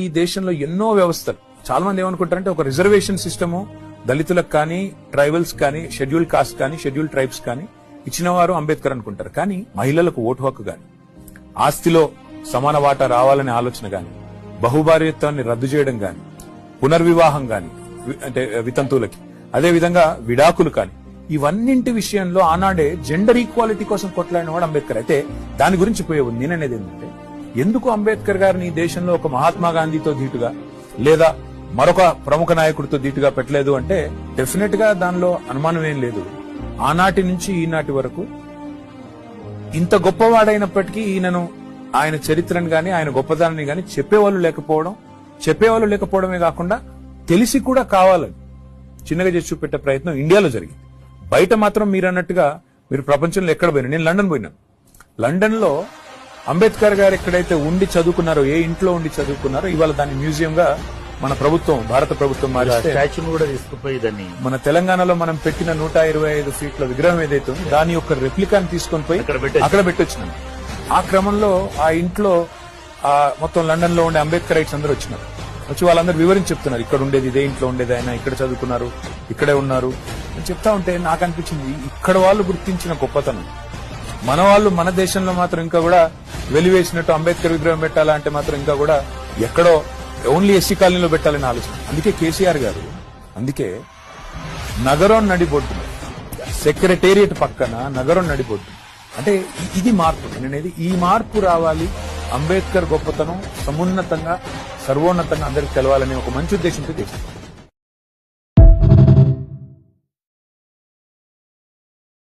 ఈ దేశంలో ఎన్నో వ్యవస్థలు, చాలా మంది ఏమనుకుంటారంటే ఒక రిజర్వేషన్ సిస్టము దళితులకు కానీ, ట్రైబల్స్ కానీ, షెడ్యూల్ కాస్ట్ కానీ, షెడ్యూల్ ట్రైబ్స్ కానీ ఇచ్చినవారు అంబేద్కర్ అనుకుంటారు. కానీ మహిళలకు ఓటు హక్కు గాని, ఆస్తిలో సమాన వాటా రావాలనే ఆలోచన గాని, బహుభార్యత్వాన్ని రద్దు చేయడం గాని, పునర్వివాహం గాని అంటే వితంతువులకి, అదే విధంగా విడాకులు కానీ, ఇవన్నింటి విషయంలో ఆనాడే జెండర్ ఈక్వాలిటీ కోసం కొట్లాడిన వాడు అంబేద్కర్. అయితే దాని గురించి పోయే ఉంది. నేననేది ఏంటంటే, ఎందుకు అంబేద్కర్ గారిని దేశంలో ఒక మహాత్మా గాంధీతో ధీటుగా లేదా మరొక ప్రముఖ నాయకుడితో ధీటుగా పెట్టలేదు అంటే డెఫినెట్ గా దానిలో అనుమానం ఏం లేదు. ఆనాటి నుంచి ఈనాటి వరకు ఇంత గొప్పవాడైనప్పటికీ ఈయనను, ఆయన చరిత్రను గాని, ఆయన గొప్పదాన్ని గాని చెప్పేవాళ్ళు లేకపోవడమే కాకుండా తెలిసి కూడా కావాలని చిన్నగా చేసి చూపెట్టే ప్రయత్నం ఇండియాలో జరిగింది. బయట మాత్రం మీరు అన్నట్టుగా మీరు ప్రపంచంలో ఎక్కడ పోయినా, నేను లండన్ పోయినాను. లండన్ లో అంబేద్కర్ గారు ఎక్కడైతే ఉండి చదువుకున్నారో, ఏ ఇంట్లో ఉండి చదువుకున్నారో, ఇవాళ దాన్ని మ్యూజియం గా మన ప్రభుత్వం, భారత ప్రభుత్వం మారిస్తే స్టాచ్యూని కూడా తీసుకుపోయి దాన్ని మన తెలంగాణలో మనం పెట్టిన 125 ఫీట్ల విగ్రహం ఏదైతే ఉందో దాని యొక్క రెప్లికాని తీసుకొని పోయి అక్కడ పెట్టొచ్చినాం. ఆ క్రమంలో ఆ ఇంట్లో మొత్తం లండన్ లో ఉండే అంబేద్కర్ రైట్స్ అందరూ వచ్చినారు. వచ్చి వాళ్ళందరూ వివరించి చెప్తున్నారు, ఇక్కడ ఉండేది ఇదే ఇంట్లో ఉండేది, ఆయన ఇక్కడ చదువుకున్నారు, ఇక్కడే ఉన్నారు అని చెప్తా ఉంటే నాకు అనిపించింది, ఇక్కడ వాళ్ళు గుర్తించిన గొప్పతనం మన వాళ్ళు మన దేశంలో మాత్రం ఇంకా కూడా వెలివేసినట్టు అంబేద్కర్ విగ్రహం పెట్టాలా అంటే మాత్రం ఇంకా కూడా ఎక్కడో ఓన్లీ ఎస్సీ కాలనీలో పెట్టాలని ఆలోచన. అందుకే కేసీఆర్ గారు నగరం నడిబొడ్డు, సెక్రటేరియట్ పక్కన నగరం నడిబొడ్డు అంటే ఇది మార్పు. నేనేది ఈ మార్పు రావాలి, అంబేద్కర్ గొప్పతనం సమున్నతంగా, సర్వోన్నతంగా అందరికి తెలవాలనే ఒక మంచి ఉద్దేశంతో చేశారు.